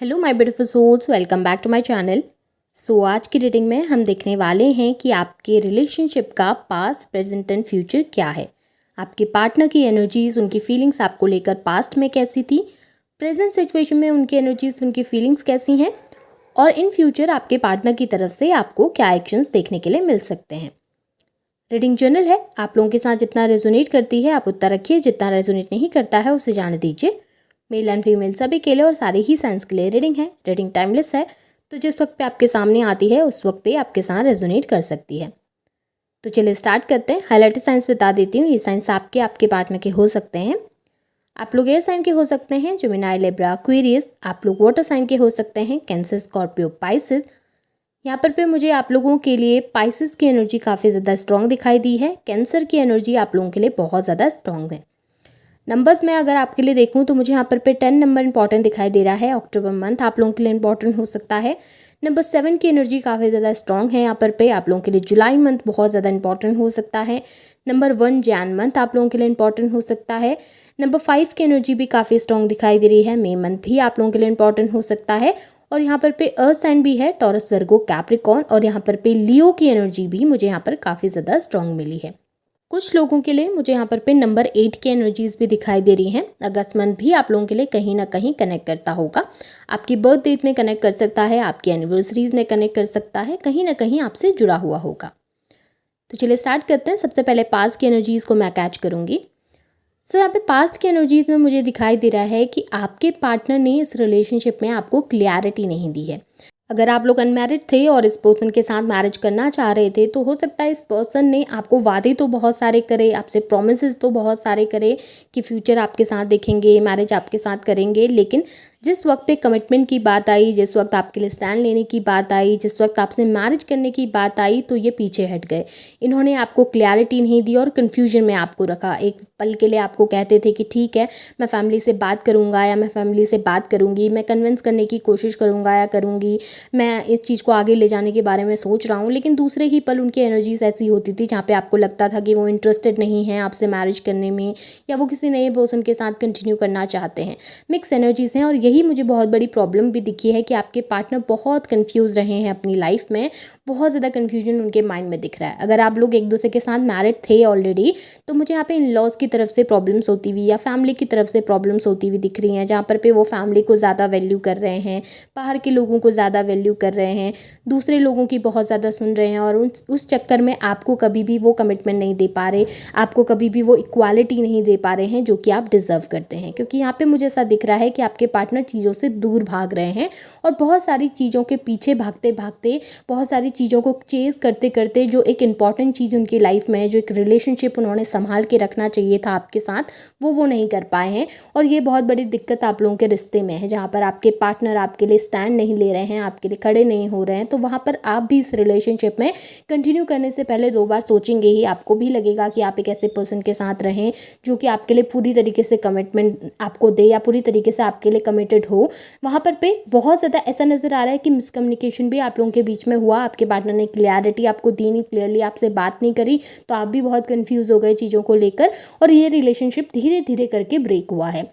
Hello my beautiful souls, welcome back to my channel. आज की reading में हम देखने वाले हैं कि आपके रिलेशनशिप का पास्ट, प्रेजेंट एंड फ्यूचर क्या है। आपके पार्टनर की एनर्जीज, उनकी फीलिंग्स आपको लेकर पास्ट में कैसी थी, प्रेजेंट सिचुएशन में उनकी एनर्जीज, उनकी फीलिंग्स कैसी हैं, और इन फ्यूचर आपके पार्टनर की तरफ से आपको क्या एक्शंस देखने के लिए मिल सकते हैं। रीडिंग जर्नल है, आप लोगों के साथ जितना रेजोनेट करती है आप उतना रखिए, जितना रेजोनेट नहीं करता है उसे जाने दीजिए। मेल एंड फीमेल सभी के लिए और सारे ही साइंस के लिए रीडिंग है। रीडिंग टाइमलेस है, तो जिस वक्त पे आपके सामने आती है उस वक्त पे आपके साथ रेजोनेट कर सकती है। तो चलिए स्टार्ट करते हैं। हाईलाइटेड साइंस बता देती हूँ। ये साइंस आपके पार्टनर के हो सकते हैं। आप लोग एयर साइन के हो सकते हैं, जेमिनी, लिब्रा, एक्वेरियस। आप लोग वाटर साइन के हो सकते हैं, कैंसर, स्कॉर्पियो, पाइसेस। यहाँ पर पे मुझे आप लोगों के लिए पाइसेस की एनर्जी काफ़ी ज़्यादा स्ट्रॉन्ग दिखाई दी है। कैंसर की एनर्जी आप लोगों के लिए बहुत ज़्यादा स्ट्रॉन्ग है। नंबर्स में अगर आपके लिए देखूं तो मुझे यहाँ पर पे 10 नंबर इंपॉर्टेंट दिखाई दे रहा है। अक्टूबर मंथ आप लोगों के लिए इंपॉर्टेंट हो सकता है। नंबर 7 की एनर्जी काफ़ी ज़्यादा स्ट्रॉन्ग है यहाँ पर पे आप लोगों के लिए। जुलाई मंथ बहुत ज़्यादा इंपॉर्टेंट हो सकता है। नंबर 1 जैन मंथ आप लोगों के लिए इंपॉर्टेंट हो सकता है। नंबर 5 की एनर्जी भी काफ़ी स्ट्रॉन्ग दिखाई दे रही है। मई मंथ भी आप लोगों के लिए इंपॉर्टेंट हो सकता है। और यहाँ पर पे अर्थ साइन भी है, टॉरस, वर्गो, कैप्रिकॉर्न। और यहाँ पर पे लियो की एनर्जी भी मुझे यहाँ पर काफ़ी ज़्यादा स्ट्रॉन्ग मिली है। कुछ लोगों के लिए मुझे यहाँ पर पे नंबर 8 की एनर्जीज भी दिखाई दे रही हैं। अगस्त मंथ भी आप लोगों के लिए कहीं ना कहीं कनेक्ट करता होगा। आपकी बर्थ डेट में कनेक्ट कर सकता है, आपकी एनिवर्सरीज में कनेक्ट कर सकता है, कहीं ना कहीं आपसे जुड़ा हुआ होगा। तो चलिए स्टार्ट करते हैं। सबसे पहले पास्ट की एनर्जीज को मैं कैच करूँगी। यहाँ पे पास्ट की एनर्जीज में मुझे दिखाई दे रहा है कि आपके पार्टनर ने इस रिलेशनशिप में आपको क्लियरिटी नहीं दी है। अगर आप लोग अनमैरिड थे और इस पर्सन के साथ मैरिज करना चाह रहे थे तो हो सकता है इस पर्सन ने आपको वादे तो बहुत सारे करे, आपसे प्रॉमिसेस तो बहुत सारे करे कि फ्यूचर आपके साथ देखेंगे, मैरिज आपके साथ करेंगे, लेकिन जिस वक्त पे कमिटमेंट की बात आई, जिस वक्त आपके लिए स्टैंड लेने की बात आई, जिस वक्त आपसे मैरिज करने की बात आई, तो ये पीछे हट गए। इन्होंने आपको क्लैरिटी नहीं दी और कन्फ्यूजन में आपको रखा। एक पल के लिए आपको कहते थे कि ठीक है मैं फैमिली से बात करूँगा या मैं फैमिली से बात करूँगी, मैं कन्विंस करने की कोशिश करूँगा या करूँगी, मैं इस चीज़ को आगे ले जाने के बारे में सोच रहा हूँ, लेकिन दूसरे ही पल उनकी एनर्जीज ऐसी होती थी जहाँ पे आपको लगता था कि वो इंटरेस्टेड नहीं है आपसे मैरिज करने में, या वो किसी नए पर्सन के साथ कंटिन्यू करना चाहते हैं। मिक्स एनर्जीज हैं और यही मुझे बहुत बड़ी प्रॉब्लम भी दिखी है कि आपके पार्टनर बहुत कन्फ्यूज़ रहे हैं अपनी लाइफ में। बहुत ज़्यादा कन्फ्यूजन उनके माइंड में दिख रहा है। अगर आप लोग एक दूसरे के साथ मैरिड थे ऑलरेडी तो मुझे यहाँ पे इन लॉज की तरफ से प्रॉब्लम्स होती हुई या फैमिली की तरफ से प्रॉब्लम्स होती हुई दिख रही हैं, जहाँ पर पे वो फैमिली को ज़्यादा वैल्यू कर रहे हैं, बाहर के लोगों को ज़्यादा वैल्यू कर रहे हैं, दूसरे लोगों की बहुत ज़्यादा सुन रहे हैं, और उस चक्कर में आपको कभी भी वो कमिटमेंट नहीं दे पा रहे, आपको कभी भी वो इक्वालिटी नहीं दे पा रहे हैं जो कि आप डिज़र्व करते हैं। क्योंकि यहाँ पे मुझे ऐसा दिख रहा है कि आपके पार्टनर चीज़ों से दूर भाग रहे हैं और बहुत सारी चीज़ों के पीछे भागते भागते, बहुत सारी चीज़ों को चेज़ करते करते, जो एक इम्पॉर्टेंट चीज़ उनकी लाइफ में है, जो एक रिलेशनशिप उन्होंने संभाल के रखना चाहिए था आपके साथ, वो नहीं कर पाए हैं। और ये बहुत बड़ी दिक्कत आप लोगों के रिश्ते में है, जहाँ पर आपके पार्टनर आपके लिए स्टैंड नहीं ले रहे हैं, आपके लिए खड़े नहीं हो रहे हैं। तो वहाँ पर आप भी इस रिलेशनशिप में कंटिन्यू करने से पहले 2 बार सोचेंगे ही। आपको भी लगेगा कि आप एक ऐसे पर्सन के साथ रहें जो कि आपके लिए पूरी तरीके से कमिटमेंट आपको दे या पूरी तरीके से आपके लिए कमिटेड हो। वहाँ पर पे बहुत ज़्यादा ऐसा नज़र आ रहा है कि मिसकम्युनिकेशन भी आप लोगों के बीच में हुआ। आपके पार्टनर ने क्लियरिटी आपको दी नहीं, क्लियरली आपसे बात नहीं करी, तो आप भी बहुत कंफ्यूज हो गए चीज़ों को लेकर, और ये रिलेशनशिप धीरे धीरे करके ब्रेक हुआ है।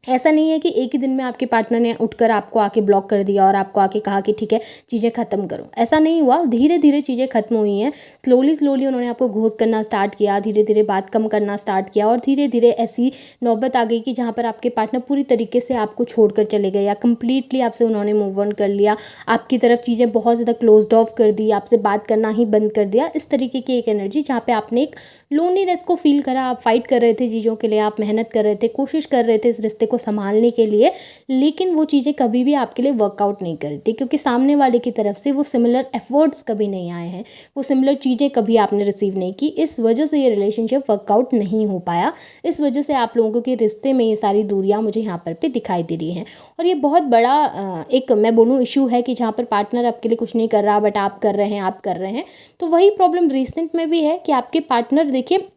ऐसा नहीं है कि एक ही दिन में आपके पार्टनर ने उठकर आपको आके ब्लॉक कर दिया और आपको आके कहा कि ठीक है चीज़ें ख़त्म करो। ऐसा नहीं हुआ, धीरे धीरे चीज़ें ख़त्म हुई हैं। स्लोली उन्होंने आपको घोस्ट करना स्टार्ट किया, धीरे धीरे बात कम करना स्टार्ट किया, और धीरे धीरे ऐसी नौबत आ गई कि जहाँ पर आपके पार्टनर पूरी तरीके से आपको छोड़कर चले गए, या कम्प्लीटली आपसे उन्होंने मूव ऑन कर लिया, आपकी तरफ चीज़ें बहुत ज़्यादा क्लोज्ड ऑफ कर दी, आपसे बात करना ही बंद कर दिया। इस तरीके की एक एनर्जी जहाँ पे आपने एक लोनलीनेस को फील करा। आप फाइट कर रहे थे चीज़ों के लिए, आप मेहनत कर रहे थे, कोशिश कर रहे थे इस रिश्ते को संभालने के लिए, लेकिन वो चीज़ें कभी भी आपके लिए वर्कआउट नहीं कर रही थी, क्योंकि सामने वाले की तरफ से वो सिमिलर एफर्ट्स कभी नहीं आए हैं, वो सिमिलर चीज़ें कभी आपने रिसीव नहीं की। इस वजह से ये रिलेशनशिप वर्कआउट नहीं हो पाया। इस वजह से आप लोगों के रिश्ते में ये सारी दूरियां मुझे यहाँ पर पे दिखाई दे रही हैं। और ये बहुत बड़ा एक मैं बोलूँ इशू है कि जहाँ पर पार्टनर आपके लिए कुछ नहीं कर रहा बट आप कर रहे हैं। तो वही प्रॉब्लम रिसेंट में भी है कि आपके पार्टनर देखिए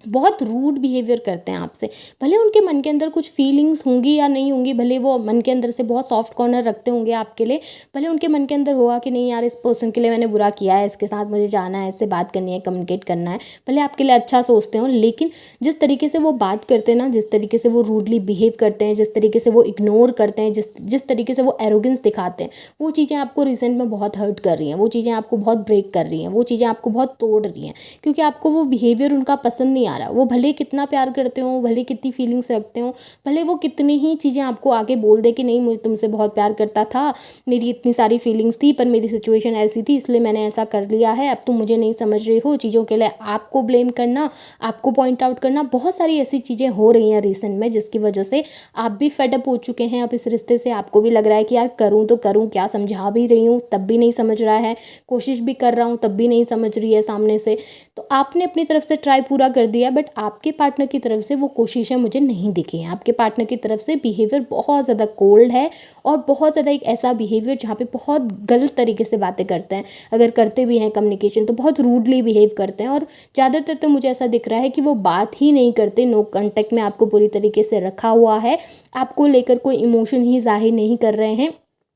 बहुत रूड बिहेवियर करते हैं आपसे। भले उनके मन के अंदर कुछ फीलिंग्स होंगी या नहीं होंगी, भले वो मन के अंदर से बहुत सॉफ्ट कॉर्नर रखते होंगे आपके लिए, भले उनके मन के अंदर होगा कि नहीं यार इस पर्सन के लिए मैंने बुरा किया है, इसके साथ मुझे जाना है, इससे बात करनी है, कम्युनिकेट करना है, भले आपके लिए अच्छा सोचते हो, लेकिन जिस तरीके से वो बात करते हैं ना, जिस तरीके से वो रूडली बिहेव करते हैं, जिस तरीके से वो इग्नोर करते हैं, जिस जिस तरीके से वो एरोगेंस दिखाते हैं, वो चीज़ें आपको रिसेंट में बहुत हर्ट कर रही हैं, वो चीज़ें आपको बहुत ब्रेक कर रही हैं, वो चीज़ें आपको बहुत तोड़ रही हैं, क्योंकि आपको वो बिहेवियर उनका पसंद नहीं आ रहा। वो भले कितना प्यार करते हो, भले कितनी फीलिंग्स रखते हो, भले वो कितनी ही चीज़ें आपको आगे बोल दे कि नहीं मुझे तुमसे बहुत प्यार करता था, मेरी इतनी सारी फीलिंग्स थी, पर मेरी सिचुएशन ऐसी थी इसलिए मैंने ऐसा कर लिया है, अब तुम मुझे नहीं समझ रही हो, चीज़ों के लिए आपको ब्लेम करना, आपको पॉइंट आउट करना, बहुत सारी ऐसी चीज़ें हो रही हैं रिसेंट में, जिसकी वजह से आप भी फेडअप हो चुके हैं अब इस रिश्ते से। आपको भी लग रहा है कि यार करूँ तो करूँ क्या, समझा भी रही हूँ तब भी नहीं समझ रहा है, कोशिश भी कर रहा हूँ तब भी नहीं समझ रही है सामने से। तो आपने अपनी तरफ से ट्राई पूरा कर दिया, बट आपके पार्टनर की तरफ से वो कोशिशें मुझे नहीं दिखी हैं। आपके पार्टनर की तरफ से बिहेवियर बहुत ज़्यादा कोल्ड है, और बहुत ज़्यादा एक ऐसा बिहेवियर जहाँ पे बहुत गलत तरीके से बातें करते हैं। अगर करते भी हैं कम्युनिकेशन तो बहुत रूडली बिहेव करते हैं, और ज़्यादातर तो मुझे ऐसा दिख रहा है कि वो बात ही नहीं करते, नो कॉन्टेक्ट में आपको पूरी तरीके से रखा हुआ है, आपको लेकर कोई इमोशन ही जाहिर नहीं कर रहे हैं,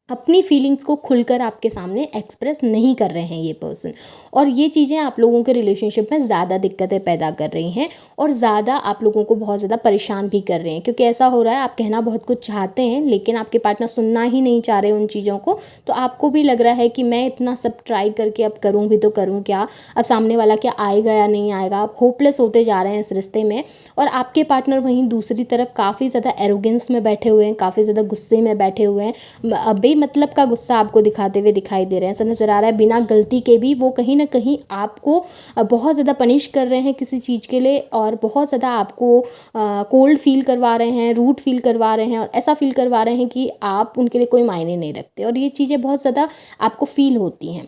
अपनी फीलिंग्स को खुलकर आपके सामने एक्सप्रेस नहीं कर रहे हैं ये पर्सन। और ये चीज़ें आप लोगों के रिलेशनशिप में ज़्यादा दिक्कतें पैदा कर रही हैं, और ज़्यादा आप लोगों को बहुत ज़्यादा परेशान भी कर रहे हैं, क्योंकि ऐसा हो रहा है आप कहना बहुत कुछ चाहते हैं लेकिन आपके पार्टनर सुनना ही नहीं चाह रहे उन चीज़ों को। तो आपको भी लग रहा है कि मैं इतना सब ट्राई करके अब करूँ भी तो करूँ क्या, अब सामने वाला क्या आएगा या नहीं आएगा, आप होपलेस होते जा रहे हैं इस रिश्ते में। और आपके पार्टनर वहीं दूसरी तरफ काफ़ी ज़्यादा एरोगेंस में बैठे हुए हैं, काफ़ी ज़्यादा गुस्से में बैठे हुए हैं, बेमतलब का गुस्सा आपको दिखाते हुए दिखाई दे रहे हैं। ऐसा नज़र आ रहा है बिना गलती के भी वो कहीं ना कहीं आपको बहुत ज़्यादा पनिश कर रहे हैं किसी चीज़ के लिए, और बहुत ज़्यादा आपको कोल्ड फील करवा रहे हैं, रूड फील करवा रहे हैं, और ऐसा फील करवा रहे हैं कि आप उनके लिए कोई मायने नहीं रखते, और ये चीज़ें बहुत ज़्यादा आपको फील होती हैं।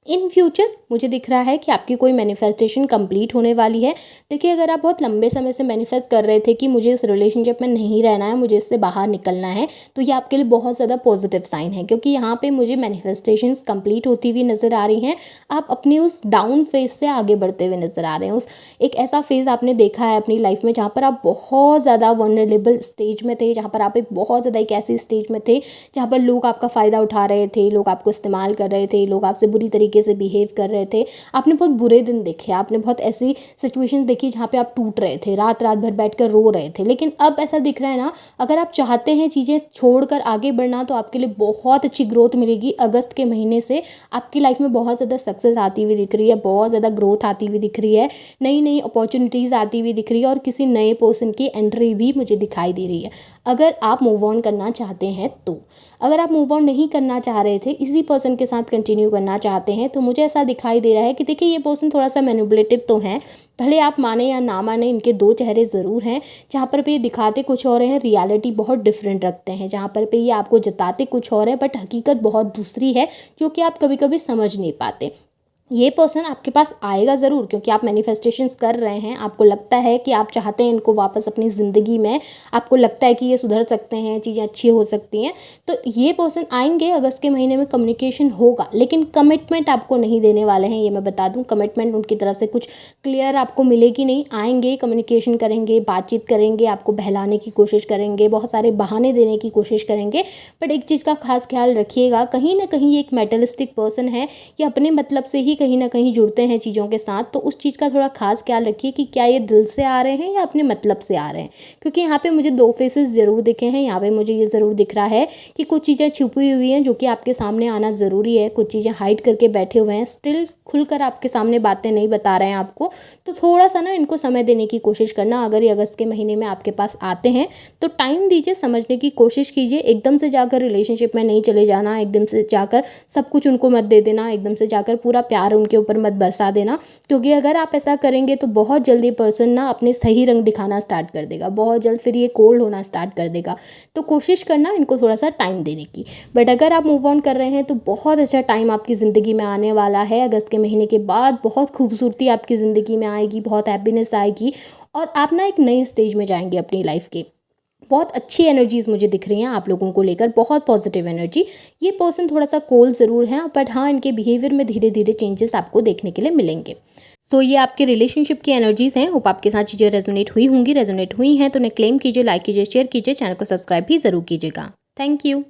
इन फ्यूचर मुझे दिख रहा है कि आपकी कोई मैनिफेस्टेशन कंप्लीट होने वाली है। देखिए, अगर आप बहुत लंबे समय से मैनिफेस्ट कर रहे थे कि मुझे इस रिलेशनशिप में नहीं रहना है, मुझे इससे बाहर निकलना है, तो ये आपके लिए बहुत ज़्यादा पॉजिटिव साइन है, क्योंकि यहाँ पे मुझे मैनिफेस्टेशंस कंप्लीट होती हुई नज़र आ रही हैं। आप अपनी उस डाउन फेज से आगे बढ़ते हुए नज़र आ रहे हैं। उस एक ऐसा फेज़ आपने देखा है अपनी लाइफ में जहाँ पर आप बहुत ज़्यादा वनरेबल स्टेज में थे, जहाँ पर आप एक बहुत ज़्यादा एक ऐसी स्टेज में थे जहाँ पर लोग आपका फ़ायदा उठा रहे थे, लोग आपको इस्तेमाल कर रहे थे, लोग आपसे बुरी तरीके से बिहेव कर रहे थे। आपने बहुत बुरे दिन देखे, आपने बहुत ऐसी सिचुएशन देखी जहाँ पे आप टूट रहे थे, रात रात भर बैठकर रो रहे थे। लेकिन अब ऐसा दिख रहा है ना, अगर आप चाहते हैं चीज़ें छोड़कर आगे बढ़ना, तो आपके लिए बहुत अच्छी ग्रोथ मिलेगी। अगस्त के महीने से आपकी लाइफ में बहुत ज़्यादा सक्सेस आती हुई दिख रही है, बहुत ज़्यादा ग्रोथ आती हुई दिख रही है, नई नई अपॉर्चुनिटीज़ आती हुई दिख रही है, और किसी नए पर्सन की एंट्री भी मुझे दिखाई दे रही है। अगर आप मूव ऑन करना चाहते हैं तो, अगर आप मूव ऑन नहीं करना चाह रहे थे, इसी पर्सन के साथ कंटिन्यू करना चाहते हैं, तो मुझे ऐसा दिखाई दे रहा है कि देखिए ये पर्सन थोड़ा सा मैनिपुलेटिव तो है। भले आप माने या ना माने, इनके दो चेहरे ज़रूर हैं। जहाँ पर पे ये दिखाते कुछ और हैं, रियलिटी बहुत डिफरेंट रखते हैं। जहाँ पर पे ये आपको जताते कुछ और है, बट हकीकत बहुत दूसरी है, जो कि आप कभी कभी समझ नहीं पाते। ये पर्सन आपके पास आएगा ज़रूर, क्योंकि आप मैनिफेस्टेशंस कर रहे हैं, आपको लगता है कि आप चाहते हैं इनको वापस अपनी ज़िंदगी में, आपको लगता है कि ये सुधर सकते हैं, चीज़ें अच्छी हो सकती हैं। तो ये पर्सन आएंगे, अगस्त के महीने में कम्युनिकेशन होगा, लेकिन कमिटमेंट आपको नहीं देने वाले हैं, ये मैं बता दूं। कमिटमेंट उनकी तरफ से कुछ क्लियर आपको मिलेगी नहीं। आएंगे, कम्युनिकेशन करेंगे, बातचीत करेंगे, आपको बहलाने की कोशिश करेंगे, बहुत सारे बहाने देने की कोशिश करेंगे, बट एक चीज़ का खास ख्याल रखिएगा, कहीं ना कहीं ये एक मेटलिस्टिक पर्सन है, ये अपने मतलब से ही कहीं ना कहीं जुड़ते हैं चीज़ों के साथ। तो उस चीज़ का थोड़ा खास ख्याल रखिए कि क्या ये दिल से आ रहे हैं या अपने मतलब से आ रहे हैं, क्योंकि यहाँ पे मुझे दो फेसेस ज़रूर दिखे हैं। यहाँ पे मुझे ये ज़रूर दिख रहा है कि कुछ चीज़ें छुपी हुई हैं जो कि आपके सामने आना ज़रूरी है, कुछ चीज़ें हाइड करके बैठे हुए हैं, स्टिल खुलकर आपके सामने बातें नहीं बता रहे हैं आपको। तो थोड़ा सा ना इनको समय देने की कोशिश करना। अगर ये अगस्त के महीने में आपके पास आते हैं तो टाइम दीजिए, समझने की कोशिश कीजिए। एकदम से जाकर रिलेशनशिप में नहीं चले जाना, एकदम से जाकर सब कुछ उनको मत दे देना, एकदम से जाकर पूरा प्यार उनके ऊपर मत बरसा देना, क्योंकि अगर आप ऐसा करेंगे तो बहुत जल्दी पर्सन ना अपने सही रंग दिखाना स्टार्ट कर देगा, बहुत जल्द फिर ये कोल्ड होना स्टार्ट कर देगा। तो कोशिश करना इनको थोड़ा सा टाइम देने की। बट अगर आप मूव ऑन कर रहे हैं तो बहुत अच्छा टाइम आपकी ज़िंदगी में आने वाला है। अगस्त के महीने के बाद बहुत खूबसूरती आपकी ज़िंदगी में आएगी, बहुत हैप्पीनेस आएगी, और आप ना एक नए स्टेज में जाएंगे अपनी लाइफ के। बहुत अच्छी एनर्जीज़ मुझे दिख रही हैं आप लोगों को लेकर, बहुत पॉजिटिव एनर्जी। ये पर्सन थोड़ा सा कोल्ड ज़रूर है, बट हाँ इनके बिहेवियर में धीरे धीरे चेंजेस आपको देखने के लिए मिलेंगे। सो ये आपके रिलेशनशिप की एनर्जीज़ हैं। होप आपके साथ चीज़ें रेजोनेट हुई होंगी। रेजोनेट हुई हैं तो उन्हें क्लेम कीजिए, लाइक कीजिए, शेयर कीजिए, चैनल को सब्सक्राइब भी ज़रूर कीजिएगा। Thank you.